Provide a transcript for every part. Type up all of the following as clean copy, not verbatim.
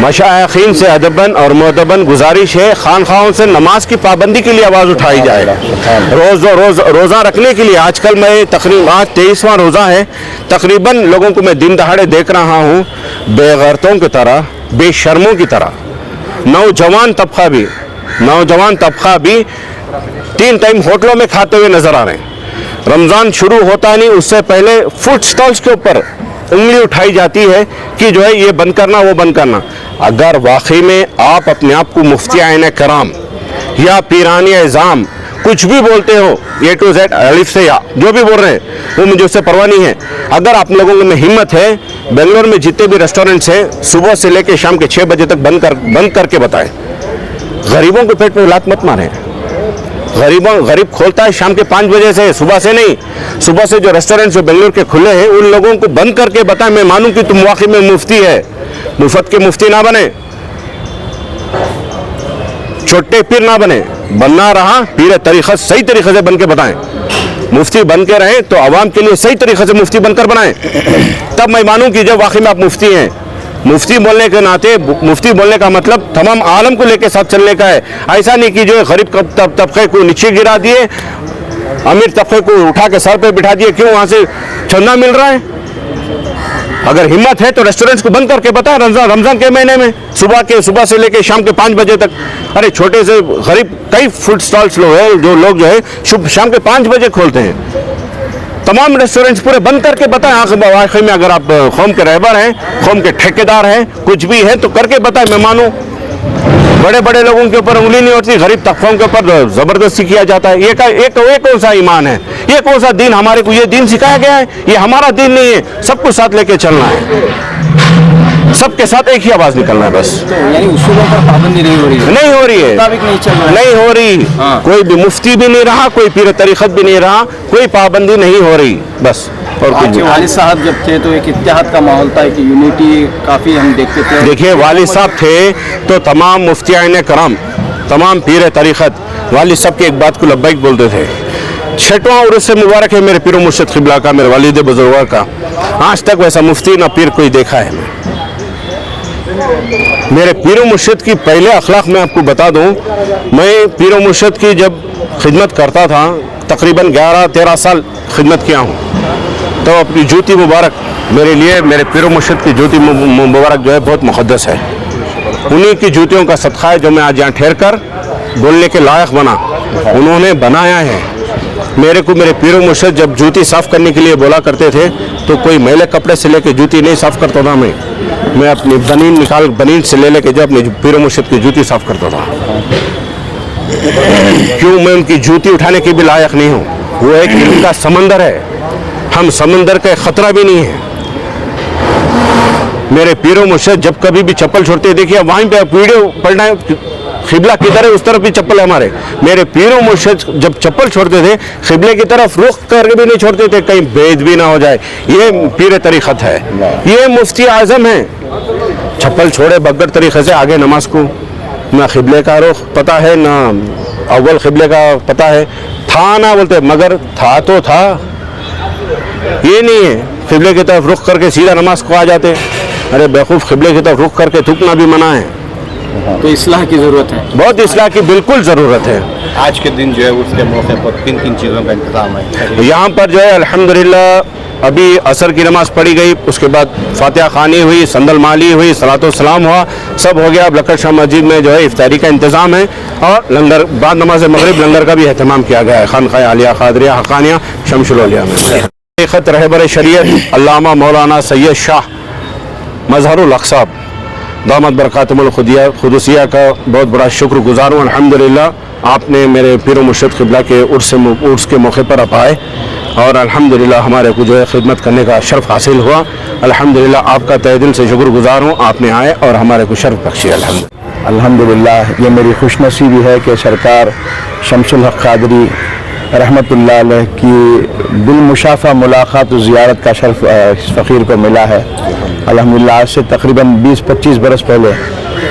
مشائخین سے ادباً اور مؤدباً گزارش ہے خانخواہوں سے نماز کی پابندی کے لیے آواز اٹھائی جائے. روزہ رکھنے کے لیے آج کل میں تقریباً آج 23واں روزہ ہے, تقریباً لوگوں کو میں دن دہاڑے دیکھ رہا ہوں بے غیرتوں کی طرح, بے شرموں کی طرح. نوجوان طبقہ بھی 3 ٹائم ہوٹلوں میں کھاتے ہوئے نظر آ رہے ہیں. رمضان شروع ہوتا نہیں اس سے پہلے فوڈ سٹالز کے اوپر انگلی اٹھائی جاتی ہے کہ جو ہے یہ بند کرنا وہ بند کرنا. اگر واقعی میں آپ اپنے آپ کو مفتیان کرام یا پیران اعظام کچھ بھی بولتے ہو A to Z الف سے یا جو بھی بول رہے ہیں وہ مجھے اس سے پرواہ نہیں ہے. اگر آپ لوگوں میں ہمت ہے بنگلور میں جتنے بھی ریسٹورنٹس ہیں صبح سے لے کے شام کے 6 بجے تک بند کر کے بتائیں. غریبوں کے پیٹ پہ لات مت ماریں. غریب کھولتا ہے شام کے 5 بجے سے, صبح سے نہیں. صبح سے جو ریسٹورنٹس جو بنگلور کے کھلے ہیں ان لوگوں کو بند کر کے بتائیں. میں مانوں کہ تم واقعی میں مفتی ہے, مفت کے مفتی نہ بنے, چھوٹے پیر نہ بنے. بننا رہا پیر طریقت صحیح طریقے سے بن کے بتائیں. مفتی بن کے رہیں تو عوام کے لیے صحیح طریقے سے مفتی بن کر بنائیں. تب میں مانوں کہ جب واقعی میں آپ مفتی ہیں. مفتی بولنے کے ناطے مفتی بولنے کا مطلب تمام عالم کو لے کے ساتھ چلنے کا ہے. ایسا نہیں کہ جو غریب طبقے کو نیچے گرا دیے, امیر طبقے کو اٹھا کے سر پہ بٹھا دیے. کیوں وہاں سے چندہ مل رہا ہے؟ اگر ہمت ہے تو ریسٹورنٹس کو بند کر کے بتائیں رمضان کے مہینے میں صبح سے لے کے شام کے 5 بجے تک. ارے چھوٹے سے غریب کئی فوڈ سٹالز لوگ ہیں جو لوگ جو ہے شام کے 5 بجے کھولتے ہیں. تمام ریسٹورنٹس پورے بند کر کے بتائیں. واقعی میں اگر آپ قوم کے رہبر ہیں, قوم کے ٹھیکیدار ہیں, کچھ بھی ہیں تو کر کے بتائیں. میں مانوں بڑے لوگوں کے اوپر انگلی نہیں ہوتی, غریب طبقوں کے اوپر زبردستی کیا جاتا ہے. یہ کون سا ایمان ہے؟ یہ کون سا دین ہمارے کو یہ دین سکھایا گیا ہے؟ یہ ہمارا دین نہیں ہے. سب کو ساتھ لے کے چلنا ہے, سب کے ساتھ ایک ہی آواز نکلنا ہے بس. یعنی اصولوں پر پابندی نہیں ہو رہی ہے, نہیں ہو رہی ہے, نہیں ہو رہی. کوئی بھی مفتی بھی نہیں رہا, کوئی پیر طریقت بھی نہیں رہا, کوئی پابندی نہیں ہو رہی بس. اور آپ کے والد صاحب جب تھے تو ایک اتحاد کا ماحول تھا, ایک یونٹی کافی ہم دیکھتے تھے. دیکھیے والد صاحب تھے تو تمام مفتیان کرام, تمام پیر طریقت والد صاحب کی ایک بات کو لبیک بولتے تھے. 6واں عرس سے مبارک ہے میرے پیر و مرشد قبلہ کا, میرے والد بزرگوار کا. آج تک ویسا مفتی نہ پیر کوئی دیکھا ہے. میرے پیر و مرشد کی پہلے اخلاق میں آپ کو بتا دوں. میں پیر و مرشد کی جب خدمت کرتا تھا تقریباً 11-13 سال خدمت کیا ہوں, تو اپنی جوتی مبارک میرے لیے, میرے پیر و مرشد کی جوتی مبارک جو ہے بہت مقدس ہے. انہی کی جوتیوں کا صدقہ ہے جو میں آج یہاں ٹھہر کر بولنے کے لائق بنا. انہوں نے بنایا ہے. میرے کو میرے پیر و مرشد جب جوتی صاف کرنے کے لیے بولا کرتے تھے تو کوئی میلے کپڑے سے لے کے جوتی نہیں صاف کرتا تھا. میں اپنی بنین سے لے کے جو اپنے پیر و مرشد کی جوتی صاف کرتا تھا. کیوں میں ان کی جوتی اٹھانے کے بھی لائق نہیں ہوں. وہ ایک علم کا سمندر ہے, ہم سمندر کا خطرہ بھی نہیں ہے. میرے پیر و مرشد جب کبھی بھی چپل چھوڑتے, دیکھیے وہیں پہ ویڈیو پڑھنا ہے, قبلہ کدھر ہے اس طرف بھی چپل ہے ہمارے. میرے پیر و مرشد جب چپل چھوڑتے تھے قبلے کی طرف رخ کر کے بھی نہیں چھوڑتے تھے, کہیں بید بھی نہ ہو جائے. یہ پیر طریقت ہے, یہ مفتی اعظم ہے. چپل چھوڑے بغیر طریقے سے آگے نماز کو, نہ قبلے کا رخ پتہ ہے, نہ اول قبلے کا پتہ ہے. تھا نہ بولتے, مگر تھا تو تھا, یہ نہیں ہے قبلے کی طرف رخ کر کے سیدھا نماز کو آ جاتے. ارے بیوقوف, قبلے کی طرف رخ کر کے تھوکنا بھی منع ہے. تو اصلاح کی ضرورت ہے, بہت اصلاح کی بالکل ضرورت ہے. آج کے دن جو ہے اس کے موقع پر کن چیزوں کا انتظام ہے یہاں پر جو ہے الحمدللہ ابھی عصر کی نماز پڑھی گئی, اس کے بعد فاتحہ خوانی ہوئی, سندل مالی ہوئی, صلاۃ و سلام ہوا, سب ہو گیا. اب لکڑ شاہ مسجد میں جو ہے افطاری کا انتظام ہے, اور لنگر بعد نماز مغرب لنگر کا بھی اہتمام کیا گیا ہے خانقاہ عالیہ قادریہ حقانیہ شمس الاولیاء میں. خط رہبر شریعت علامہ مولانا سید شاہ مظہر الاقصاب دامت برکاتہم القدسیہ کا بہت بڑا شکر گزار ہوں. الحمدللہ آپ نے میرے پیر و مرشد قبلہ کے عرس کے موقع پر آپ آئے, اور الحمدللہ ہمارے کو جو ہے خدمت کرنے کا شرف حاصل ہوا. الحمدللہ آپ کا تہ دل سے شکر گزار ہوں, آپ نے آئے اور ہمارے کو شرف بخشی. الحمدللہ یہ میری خوش نصیبی ہے کہ سرکار شمس الحق قادری رحمۃ اللہ علیہ کی بالمشافہ ملاقات و زیارت کا شرف اس فقیر کو ملا ہے. الحمدللہ آج سے تقریباً 20-25 برس پہلے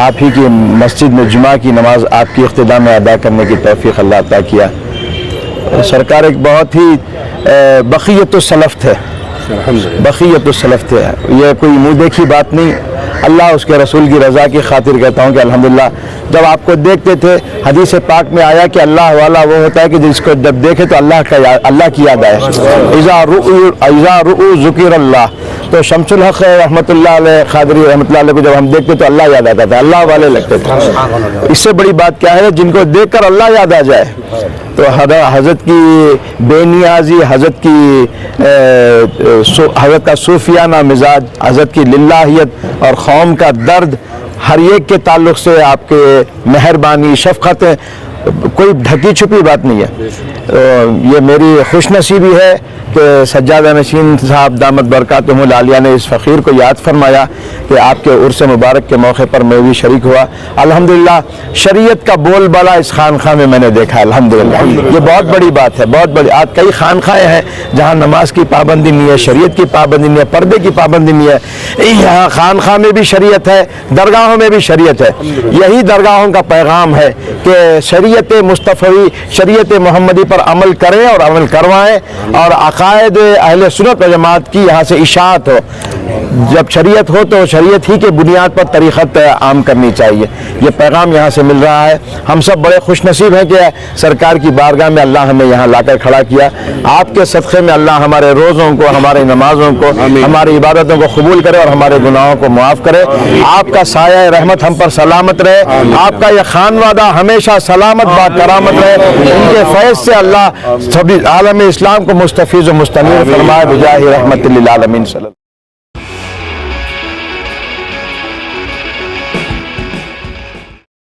آپ ہی کی مسجد میں جمعہ کی نماز آپ کی اقتداء میں ادا کرنے کی توفیق اللہ عطا کیا. سرکار ایک بہت ہی بقیت السلف تھے, بقیت السلف تھے. یہ کوئی منہ دیکھی بات نہیں. اللہ اس کے رسول کی رضا کی خاطر کہتا ہوں کہ الحمدللہ جب آپ کو دیکھتے تھے حدیث پاک میں آیا کہ اللہ والا وہ ہوتا ہے کہ جس کو جب دیکھے تو اللہ کی یاد آئے. اذا رؤوا ذکر اللہ. تو شمس الحق رحمۃ اللہ علیہ قادری رحمۃ اللہ علیہ کو جب ہم دیکھتے تو اللہ یاد آتا تھا, اللہ والے لگتے تھے. اس سے بڑی بات کیا ہے جن کو دیکھ کر اللہ یاد آ جائے. تو حضرت کی بے نیازی, حضرت کا صوفیانہ مزاج, حضرت کی للہیت اور قوم کا درد, ہر ایک کے تعلق سے آپ کے مہربانی شفقت, کوئی ڈھکی چھپی بات نہیں ہے. یہ میری خوش نصیبی ہے کہ سجادہ نشین صاحب دامت برکاتہم العالیہ نے اس فقیر کو یاد فرمایا کہ آپ کے عرس مبارک کے موقع پر میں بھی شریک ہوا. الحمدللہ شریعت کا بول بالا اس خانقاہ میں نے دیکھا. الحمدللہ یہ بہت بڑی بات ہے, بہت بڑی. آج کئی خانقاہیں ہیں جہاں نماز کی پابندی نہیں ہے, شریعت کی پابندی نہیں ہے, پردے کی پابندی نہیں ہے. یہاں خانقاہ میں بھی شریعت ہے, درگاہوں میں بھی شریعت ہے. یہی درگاہوں کا پیغام ہے کہ شریعت مصطفی, شریعت محمدی پر عمل کریں اور عمل کروائیں, اور عقائد اہل سنت و جماعت کی یہاں سے اشاعت ہو. جب شریعت ہو تو شریعت ہی کے بنیاد پر طریقت عام کرنی چاہیے. یہ پیغام یہاں سے مل رہا ہے. ہم سب بڑے خوش نصیب ہیں کہ سرکار کی بارگاہ میں اللہ ہمیں یہاں لا کر کھڑا کیا. آپ کے صدقے میں اللہ ہمارے روزوں کو, ہماری نمازوں کو, ہماری عبادتوں کو قبول کرے اور ہمارے گناہوں کو معاف کرے. آپ کا سایہ رحمت ہم پر سلامت رہے, آپ کا یہ خانوادہ ہمیشہ سلامت با کرامت رہے. ان کے فیض سے اللہ سبھی عالم اسلام کو مستفیض و مستنیر فرمائے بجاہ رحمت للعالمین.